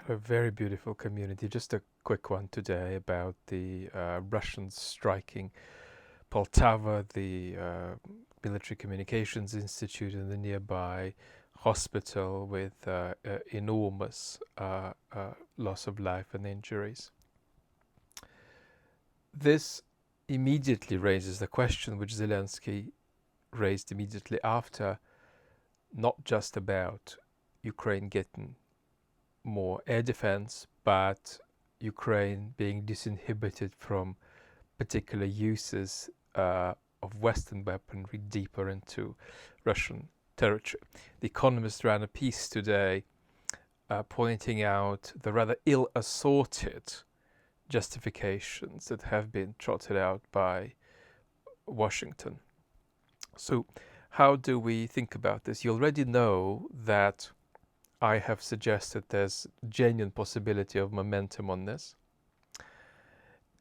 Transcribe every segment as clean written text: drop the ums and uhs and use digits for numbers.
A very beautiful community. Just a quick one today about the Russians striking Poltava, the military communications institute in the nearby hospital with enormous loss of life and injuries. This immediately raises the question which Zelensky raised immediately after, not just about Ukraine getting more air defense, but Ukraine being disinhibited from particular uses of Western weaponry deeper into Russian territory. The Economist ran a piece today pointing out the rather ill assorted justifications that have been trotted out by Washington. So, how do we think about this? You already know that I have suggested there's genuine possibility of momentum on this,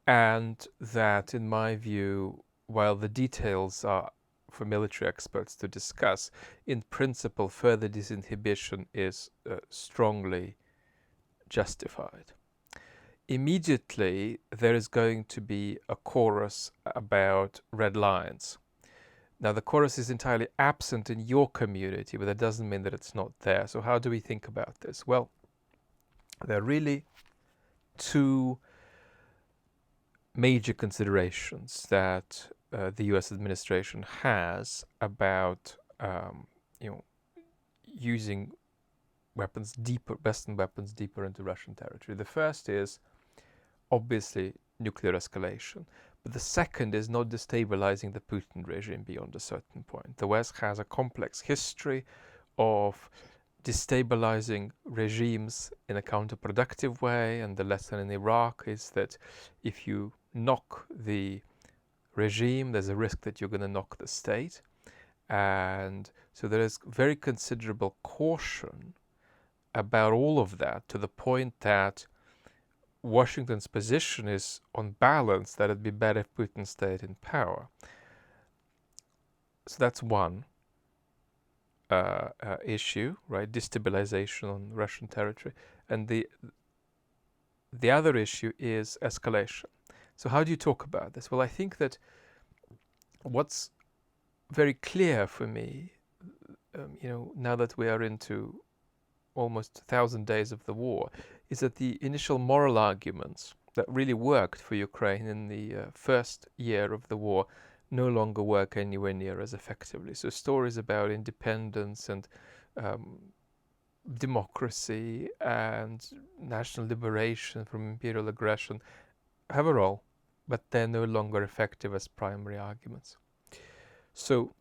and that, in my view, while the details are for military experts to discuss, in principle, further disinhibition is strongly justified. Immediately, there is going to be a chorus about red lines. Now, the chorus is entirely absent in your community, but that doesn't mean that it's not there. So, how do we think about this? Well, there are really two major considerations that the U.S. administration has about, using weapons deeper, Western weapons deeper into Russian territory. The first is obviously nuclear escalation. But the second is not destabilizing the Putin regime beyond a certain point. The West has a complex history of destabilizing regimes in a counterproductive way, and the lesson in Iraq is that if you knock the regime, there's a risk that you're going to knock the state. And so there is very considerable caution about all of that, to the point that Washington's position is, on balance, that it'd be better if Putin stayed in power. So that's one issue, right? Destabilization on Russian territory. And the other issue is escalation. So how do you talk about this? Well, I think that what's very clear for me, now that we are into almost 1,000 days of the war, is that the initial moral arguments that really worked for Ukraine in the first year of the war no longer work anywhere near as effectively. So stories about independence and democracy and national liberation from imperial aggression have a role, but they're no longer effective as primary arguments. So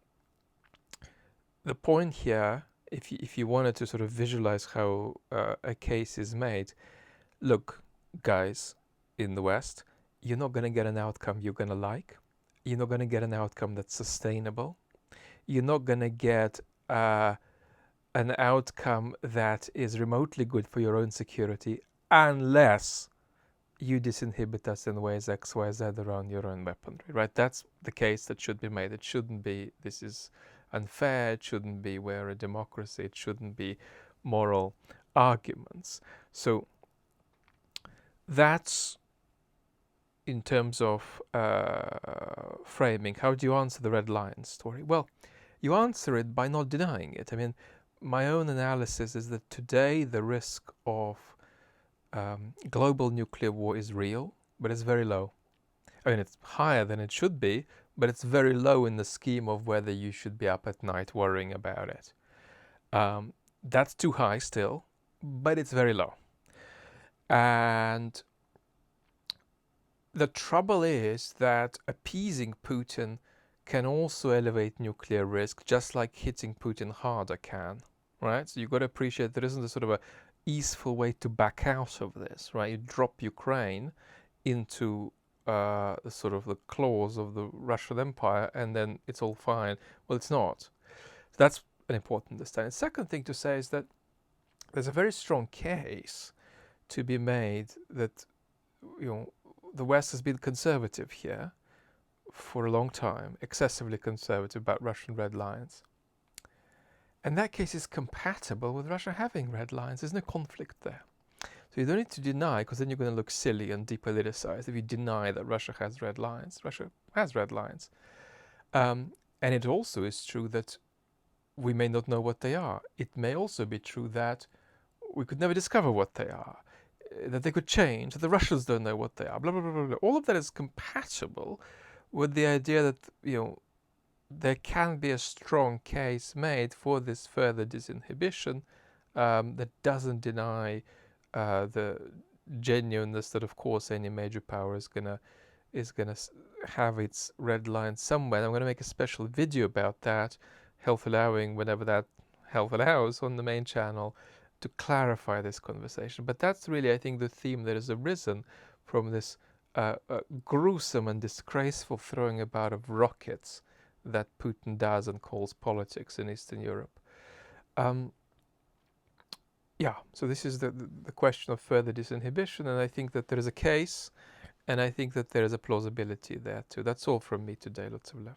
the point here, if you wanted to sort of visualize how a case is made, look, guys in the West, you're not going to get an outcome you're going to like. You're not going to get an outcome that's sustainable. You're not going to get an outcome that is remotely good for your own security unless you disinhibit us in ways X, Y, Z around your own weaponry, right? That's the case that should be made. It shouldn't be, this is unfair, it shouldn't be we're a democracy, it shouldn't be moral arguments. So that's in terms of framing. How do you answer the red line story? Well, you answer it by not denying it. I mean, my own analysis is that today the risk of global nuclear war is real, but it's very low. I mean, it's higher than it should be, but it's very low in the scheme of whether you should be up at night worrying about it. That's too high still, but it's very low. And the trouble is that appeasing Putin can also elevate nuclear risk, just like hitting Putin harder can, right? So you've got to appreciate there isn't a sort of a easeful way to back out of this, right? You drop Ukraine into the sort of the claws of the Russian Empire, and then it's all fine. Well, it's not. So that's an important understanding. The second thing to say is that there's a very strong case to be made that, the West has been conservative here for a long time, excessively conservative about Russian red lines. And that case is compatible with Russia having red lines. There's no conflict there. So you don't need to deny, because then you're going to look silly and depoliticized if you deny that Russia has red lines. Russia has red lines. And it also is true that we may not know what they are. It may also be true that we could never discover what they are, that they could change, that the Russians don't know what they are, blah, blah, blah, blah, blah. All of that is compatible with the idea that, there can be a strong case made for this further disinhibition that doesn't deny the genuineness that, of course, any major power is gonna have its red line somewhere. I'm going to make a special video about that, health allowing, whenever that health allows, on the main channel, to clarify this conversation. But that's really, I think, the theme that has arisen from this gruesome and disgraceful throwing about of rockets that Putin does and calls politics in Eastern Europe. Um, yeah, so this is the question of further disinhibition, and I think that there is a case, and I think that there is a plausibility there too. That's all from me today. Lots of love.